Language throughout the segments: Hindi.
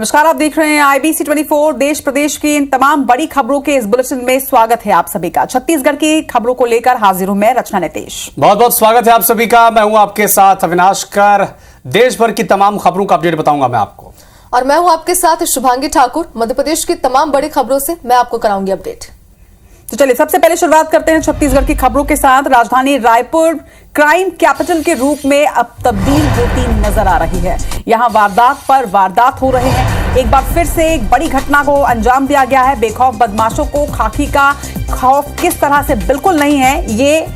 नमस्कार, आप देख रहे हैं IBC 24। देश प्रदेश की इन तमाम बड़ी खबरों के इस बुलेटिन में स्वागत है आप सभी का। छत्तीसगढ़ की खबरों को लेकर हाजिर हूं मैं रचना नितेश। बहुत बहुत स्वागत है आप सभी का। मैं हूं आपके साथ अविनाश कर। देश भर की तमाम खबरों का अपडेट बताऊंगा मैं आपको, और मैं हूं आपके साथ शुभांगी ठाकुर। मध्य प्रदेश की तमाम बड़ी खबरों से मैं आपको कराऊंगी अपडेट। तो चलिए सबसे पहले शुरुआत करते हैं छत्तीसगढ़ की खबरों के साथ। राजधानी रायपुर क्राइम कैपिटल के रूप में अब तब्दील होती नजर आ रही है। यहां वारदात पर वारदात हो रहे हैं। एक बार फिर से एक बड़ी घटना को अंजाम दिया गया है। बेखौफ बदमाशों को खाकी का खौफ किस तरह से बिल्कुल नहीं है, ये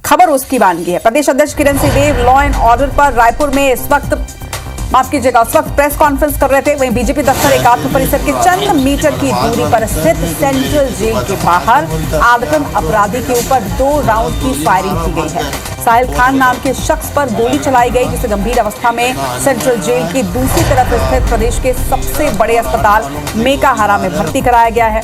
खबर उसकी वानगी है। प्रदेश अध्यक्ष किरण सिंहदेव लॉ एंड ऑर्डर पर रायपुर में इस वक्त उस वक्त प्रेस कॉन्फ्रेंस कर रहे थे। वहीं बीजेपी दफ्तर एकात्म परिसर के चंद मीटर की दूरी पर स्थित सेंट्रल जेल के बाहर आदतन अपराधी के ऊपर 2 राउंड की फायरिंग की गई है। साहिल खान नाम के शख्स पर गोली चलाई गई, जिसे गंभीर अवस्था में सेंट्रल जेल की दूसरी तरफ स्थित प्रदेश के सबसे बड़े अस्पताल मेकाहारा में भर्ती कराया गया है।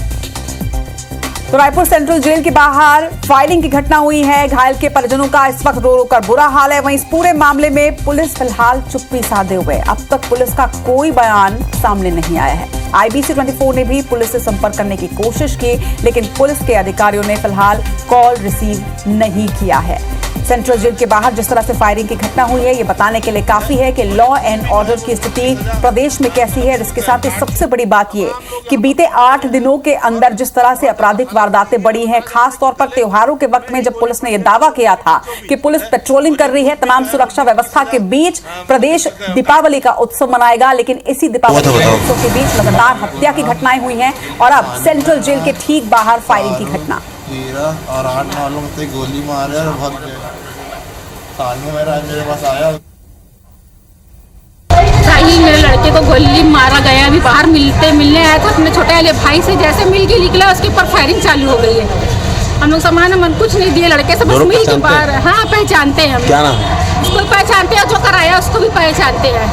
तो रायपुर सेंट्रल जेल के बाहर फायरिंग की घटना हुई है। घायल के परिजनों का इस वक्त रो रो कर बुरा हाल है। वहीं इस पूरे मामले में पुलिस फिलहाल चुप्पी साधे हुए। अब तक पुलिस का कोई बयान सामने नहीं आया है। IBC 24 ने भी पुलिस से संपर्क करने की कोशिश की, लेकिन पुलिस के अधिकारियों ने फिलहाल कॉल रिसीव नहीं किया है। सेंट्रल जेल के बाहर जिस तरह से फायरिंग की घटना हुई है, ये बताने के लिए काफी है कि लॉ एंड ऑर्डर की स्थिति प्रदेश में कैसी है। इसके साथ ही सबसे बड़ी बात ये कि बीते 8 दिनों के अंदर जिस तरह से आपराधिक वारदातें बढ़ी हैं, खासतौर पर त्योहारों के वक्त में जब पुलिस ने यह दावा किया था कि पुलिस पेट्रोलिंग कर रही है, तमाम सुरक्षा व्यवस्था के बीच प्रदेश दीपावली का उत्सव मनाएगा, लेकिन इसी दीपावली के उत्सव के बीच लगातार हत्या की घटनाएं हुई हैं और अब सेंट्रल जेल के ठीक बाहर फायरिंग की घटना। और 8 नालों से गोली मारे और भाग गए। सानू मेरे पास आया, मेरे लड़के को गोली मारा गया। अभी बाहर मिलने आया था अपने छोटे वाले भाई से, जैसे मिल के निकला उसके ऊपर फायरिंग चालू हो गई है। हम लोग सामान मन कुछ नहीं दिए लड़के से, बस मिल के बाहर। हाँ, पहचानते हैं हम। क्या नाम है? उसको पहचानते हैं, जो कराया उसको भी पहचानते हैं।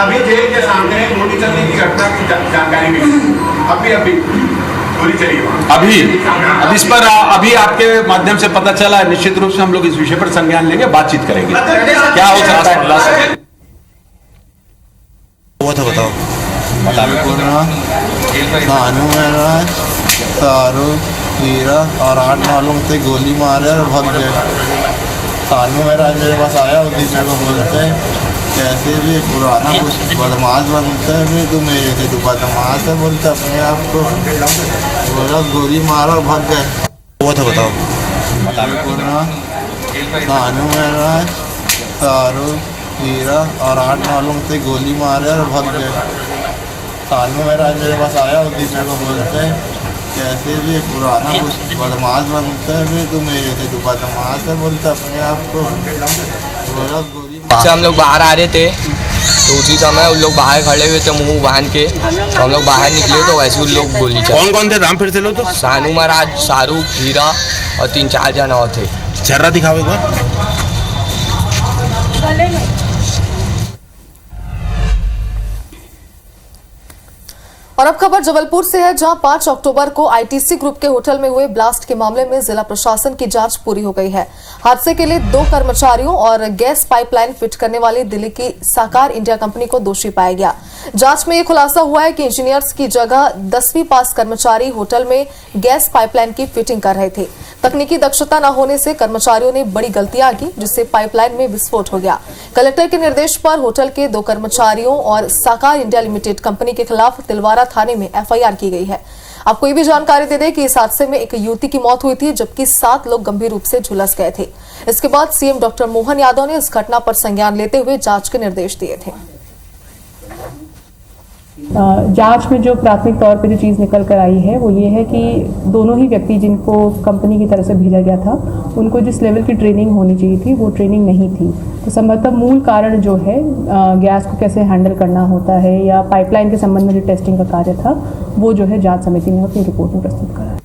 अभी जेल के सामने गोली चलने की घटना की जानकारी मिली। अभी गोली चली अभी इस पर अभी आपके माध्यम से पता चला है। निश्चित रूप से हम लोग इस विषय पर संज्ञान लेंगे, बातचीत करेंगे। क्या हो सकता है वो तो बताओ। सानू मेरा तारू हीरा और 8 नालों से गोली मारे और भाग गए। सानू मेरे पास आया, उसी मेरे को बोलते कैसे भी पुराना कुछ बदमाश बनता है भी, तू मेरे से तू बदमाश है बोलते अपने आप को। बोला गोली मारा और भाग गए। वो तो बताओ। सानू मेरा तारू हीरा और 8 नालों से गोली मारे और भाग गए। सानू मेरे पास आया, उसी मेरे को बोलते कैसे भी पुराना कुछ बदमाश बनता है भी, तू मेरे से तू बदमाश है बोलते अपने आप को। बोला गोली से हम लोग बाहर आ रहे थे, तो उसी समय उन लोग बाहर खड़े हुए थे मुंह बांध के। तो हम लोग बाहर निकले तो वैसे उन लोग गोली चली। कौन कौन थे? नाम फिर से लो तो। सानू महाराज, शाहरुख, हीरा और 3-4 जन और थे। चर्रा दिखाओ एक बार। और अब खबर जबलपुर से है, जहां 5 अक्टूबर को ITC ग्रुप के होटल में हुए ब्लास्ट के मामले में जिला प्रशासन की जांच पूरी हो गई है। हादसे के लिए 2 कर्मचारियों और गैस पाइपलाइन फिट करने वाली दिल्ली की साकार इंडिया कंपनी को दोषी पाया गया। जांच में यह खुलासा हुआ है कि इंजीनियर्स की जगह 10वीं पास कर्मचारी होटल में गैस पाइपलाइन की फिटिंग कर रहे थे। तकनीकी दक्षता न होने से कर्मचारियों ने बड़ी गलतियां की, जिससे पाइपलाइन में विस्फोट हो गया। कलेक्टर के निर्देश पर होटल के 2 कर्मचारियों और साकार इंडिया लिमिटेड कंपनी के खिलाफ तिलवारा थाने में FIR की गई है। आपको ये भी जानकारी दे दें कि इस हादसे में एक युवती की मौत हुई थी, जबकि 7 लोग गंभीर रूप से झुलस गए थे। इसके बाद CM डॉक्टर मोहन यादव ने इस घटना पर संज्ञान लेते हुए जांच के निर्देश दिए थे। जांच में जो प्राथमिक तौर पे जो चीज़ निकल कर आई है वो ये है कि दोनों ही व्यक्ति जिनको कंपनी की तरफ से भेजा गया था, उनको जिस लेवल की ट्रेनिंग होनी चाहिए थी वो ट्रेनिंग नहीं थी। तो संभवतः मूल कारण जो है गैस को कैसे हैंडल करना होता है या पाइपलाइन के संबंध में जो टेस्टिंग का कार्य था, वो जो है जांच समिति ने अपनी रिपोर्ट में प्रस्तुत करा।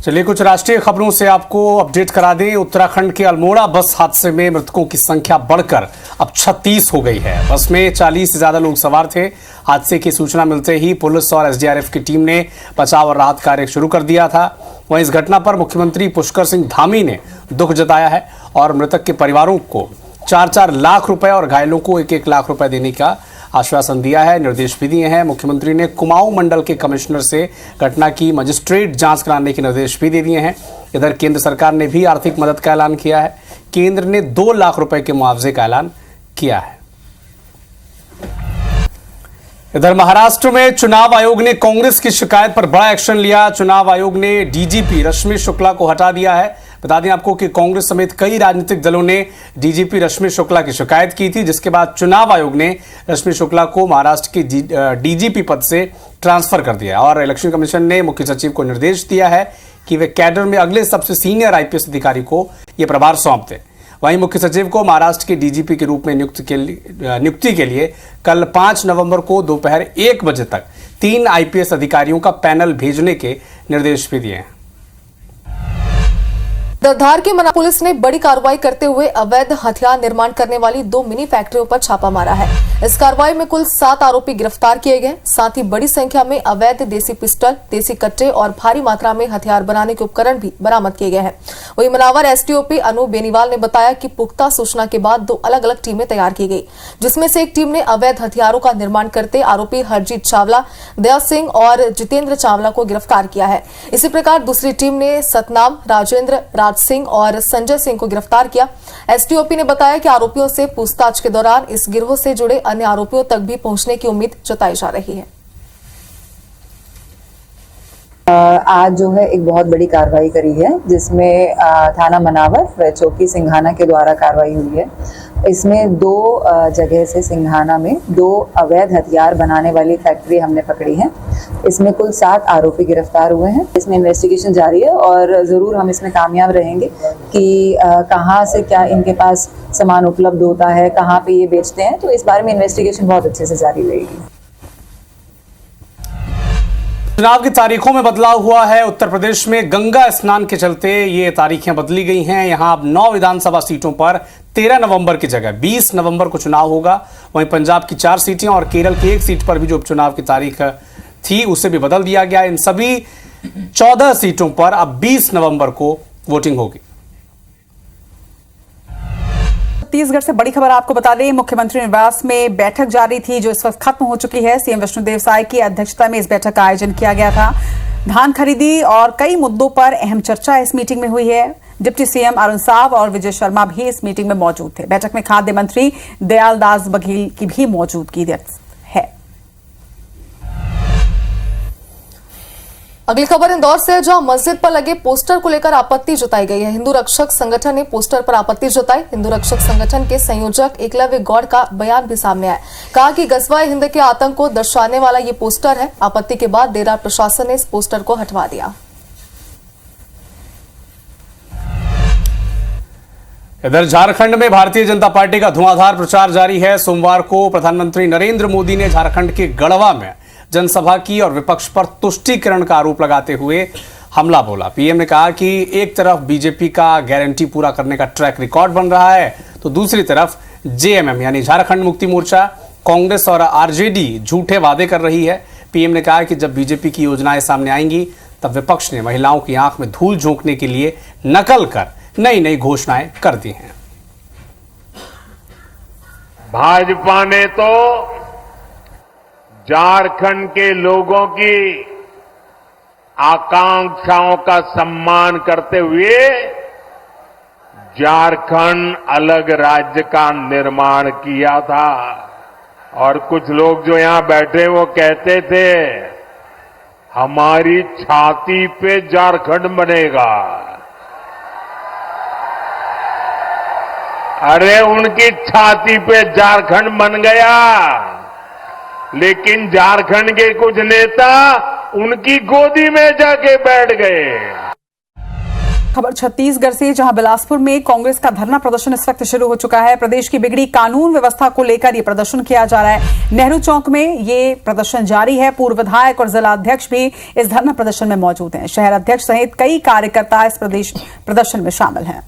चलिए कुछ राष्ट्रीय खबरों से आपको अपडेट करा दें। उत्तराखंड के अल्मोड़ा बस हादसे में मृतकों की संख्या बढ़कर अब 36 हो गई है। बस में 40 से ज्यादा लोग सवार थे। हादसे की सूचना मिलते ही पुलिस और एसडीआरएफ की टीम ने बचाव और राहत कार्य शुरू कर दिया था। वहीं इस घटना पर मुख्यमंत्री पुष्कर सिंह धामी ने दुख जताया है और मृतक के परिवारों को 4-4 लाख रुपए और घायलों को 1-1 लाख रुपए देने का आश्वासन दिया है, निर्देश भी दिए हैं। मुख्यमंत्री ने कुमाऊं मंडल के कमिश्नर से घटना की मजिस्ट्रेट जांच कराने के निर्देश भी दे दिए हैं। इधर केंद्र सरकार ने भी आर्थिक मदद का ऐलान किया है। केंद्र ने 2 लाख रुपए के मुआवजे का ऐलान किया है। इधर महाराष्ट्र में चुनाव आयोग ने कांग्रेस की शिकायत पर बड़ा एक्शन लिया। चुनाव आयोग ने डीजीपी रश्मि शुक्ला को हटा दिया है। बता दें आपको कि कांग्रेस समेत कई राजनीतिक दलों ने डीजीपी रश्मि शुक्ला की शिकायत की थी, जिसके बाद चुनाव आयोग ने रश्मि शुक्ला को महाराष्ट्र के डीजीपी पद से ट्रांसफर कर दिया और इलेक्शन कमीशन ने मुख्य सचिव को निर्देश दिया है कि वे कैडर में अगले सबसे सीनियर आईपीएस अधिकारी को यह प्रभार सौंप दें। वहीं मुख्य सचिव को महाराष्ट्र के डीजीपी के रूप में नियुक्ति के लिए कल 5 नवंबर को दोपहर 1 बजे तक 3 आईपीएस अधिकारियों का पैनल भेजने के निर्देश भी दिए हैं। धार के मना पुलिस ने बड़ी कार्रवाई करते हुए अवैध हथियार निर्माण करने वाली 2 मिनी फैक्ट्रियों पर छापा मारा है। इस कार्रवाई में कुल 7 आरोपी गिरफ्तार किए गए। साथ ही बड़ी संख्या में अवैध देसी पिस्टल, देसी कट्टे और भारी मात्रा में हथियार बनाने के उपकरण भी बरामद किए गए हैं। वहीं मनावर एसटीओपी अनूप बेनीवाल ने बताया कि पुख्ता सूचना के बाद 2 अलग अलग टीमें तैयार की गई, जिसमें से एक टीम ने अवैध हथियारों का निर्माण करते आरोपी हरजीत चावला, दया सिंह और जितेंद्र चावला को गिरफ्तार किया है। इसी प्रकार दूसरी टीम ने सतनाम, राजेंद्र, राज सिंह और संजय सिंह को गिरफ्तार किया। एसटीओपी ने बताया कि आरोपियों से पूछताछ के दौरान इस गिरोह से जुड़े अन्य आरोपियों तक भी पहुंचने की उम्मीद जताई जा रही है। आज जो है एक बहुत बड़ी कार्रवाई करी है, जिसमें थाना मनावर व चौकी सिंघाना के द्वारा कार्रवाई हुई है। इसमें 2 जगह से सिंघाना में 2 अवैध हथियार बनाने वाली फैक्ट्री हमने पकड़ी है। इसमें कुल 7 आरोपी गिरफ्तार हुए हैं। इसमें इन्वेस्टिगेशन जारी है और ज़रूर हम इसमें कामयाब रहेंगे कि कहाँ से क्या इनके पास सामान उपलब्ध होता है, कहाँ पे ये बेचते हैं। तो इस बारे में इन्वेस्टिगेशन बहुत अच्छे से जारी रहेगी। चुनाव की तारीखों में बदलाव हुआ है। उत्तर प्रदेश में गंगा स्नान के चलते ये तारीखें बदली गई हैं। यहां अब 9 विधानसभा सीटों पर 13 नवंबर की जगह 20 नवंबर को चुनाव होगा। वहीं पंजाब की 4 सीटें और केरल की 1 सीट पर भी जो उपचुनाव की तारीख थी उसे भी बदल दिया गया। इन सभी 14 सीटों पर अब 20 नवंबर को वोटिंग होगी। छत्तीसगढ़ से बड़ी खबर आपको बता दें, मुख्यमंत्री निवास में बैठक जारी थी जो इस वक्त खत्म हो चुकी है। सीएम विष्णुदेव साय की अध्यक्षता में इस बैठक का आयोजन किया गया था। धान खरीदी और कई मुद्दों पर अहम चर्चा इस मीटिंग में हुई है। डिप्टी सीएम अरुण साव और विजय शर्मा भी इस मीटिंग में मौजूद थे। बैठक में खाद्य मंत्री दयालदास बघेल की भी मौजूदगी है। अगली खबर इंदौर से है, जहां मस्जिद पर लगे पोस्टर को लेकर आपत्ति जताई गई है। हिंदू रक्षक संगठन ने पोस्टर पर आपत्ति जताई। हिंदू रक्षक संगठन के संयोजक एकलव्य गौड़ का बयान भी सामने आया। कहा कि गजवाए हिंद के आतंक को दर्शाने वाला ये पोस्टर है। आपत्ति के बाद देर रात प्रशासन ने इस पोस्टर को हटवा दिया। इधर झारखंड में भारतीय जनता पार्टी का धुआंधार प्रचार जारी है। सोमवार को प्रधानमंत्री नरेंद्र मोदी ने झारखंड के गढ़वा में जनसभा की और विपक्ष पर तुष्टीकरण का आरोप लगाते हुए हमला बोला। पीएम ने कहा कि एक तरफ बीजेपी का गारंटी पूरा करने का ट्रैक रिकॉर्ड बन रहा है, तो दूसरी तरफ जेएमएम यानी झारखंड मुक्ति मोर्चा, कांग्रेस और आरजेडी झूठे वादे कर रही है। पीएम ने कहा कि जब बीजेपी की योजनाएं सामने आएंगी तब विपक्ष ने महिलाओं की आंख में धूल झोंकने के लिए नकल कर नई नई घोषणाएं कर दी हैं। भाजपा ने तो झारखंड के लोगों की आकांक्षाओं का सम्मान करते हुए झारखंड अलग राज्य का निर्माण किया था। और कुछ लोग जो यहां बैठे वो कहते थे हमारी छाती पे झारखंड बनेगा। अरे उनकी छाती पे झारखंड बन गया, लेकिन झारखंड के कुछ नेता उनकी गोदी में जाके बैठ गए। खबर छत्तीसगढ़ से, जहां बिलासपुर में कांग्रेस का धरना प्रदर्शन इस वक्त शुरू हो चुका है। प्रदेश की बिगड़ी कानून व्यवस्था को लेकर ये प्रदर्शन किया जा रहा है। नेहरू चौक में ये प्रदर्शन जारी है। पूर्व विधायक और जिला अध्यक्ष भी इस धरना प्रदर्शन में मौजूद हैं। शहर अध्यक्ष सहित कई कार्यकर्ता इस प्रदेश प्रदर्शन में शामिल हैं।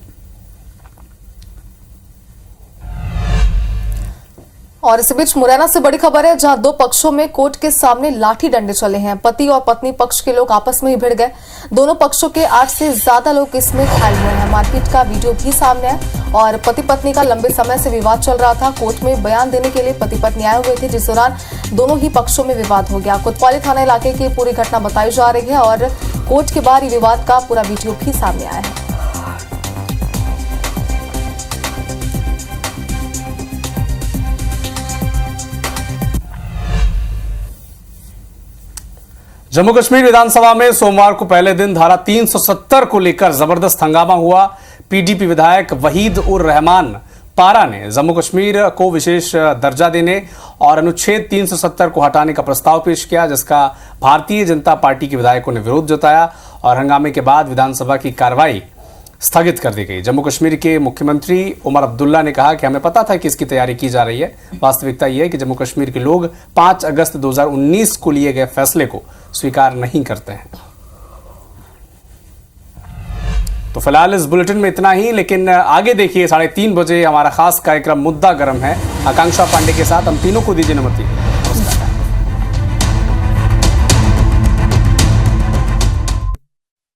और इस बीच मुरैना से बड़ी खबर है, जहां दो पक्षों में कोर्ट के सामने लाठी डंडे चले हैं। पति और पत्नी पक्ष के लोग आपस में ही भिड़ गए। दोनों पक्षों के 8 से ज्यादा लोग इसमें घायल हुए हैं। मारपीट का वीडियो भी सामने है और पति पत्नी का लंबे समय से विवाद चल रहा था। कोर्ट में बयान देने के लिए पति पत्नी आए हुए थे, जिस दौरान दोनों ही पक्षों में विवाद हो गया। कोतवाली थाना इलाके की पूरी घटना बताई जा रही है और कोर्ट के बाहर विवाद का पूरा वीडियो भी सामने आया है। जम्मू कश्मीर विधानसभा में सोमवार को पहले दिन धारा 370 को लेकर जबरदस्त हंगामा हुआ। पीडीपी विधायक वहीद उर रहमान पारा ने जम्मू कश्मीर को विशेष दर्जा देने और अनुच्छेद 370 को हटाने का प्रस्ताव पेश किया, जिसका भारतीय जनता पार्टी के विधायकों ने विरोध जताया और हंगामे के बाद विधानसभा की कार्रवाई स्थगित कर दी गई। जम्मू कश्मीर के मुख्यमंत्री उमर अब्दुल्ला ने कहा कि हमें पता था कि इसकी तैयारी की जा रही है। वास्तविकता यह है कि जम्मू कश्मीर के लोग 5 अगस्त 2019 को लिए गए फैसले को स्वीकार नहीं करते हैं। तो फिलहाल इस बुलेटिन में इतना ही, लेकिन आगे देखिए 3:30 बजे हमारा खास कार्यक्रम मुद्दा गर्म है आकांक्षा पांडे के साथ। हम तीनों को दीजिए नमस्ते।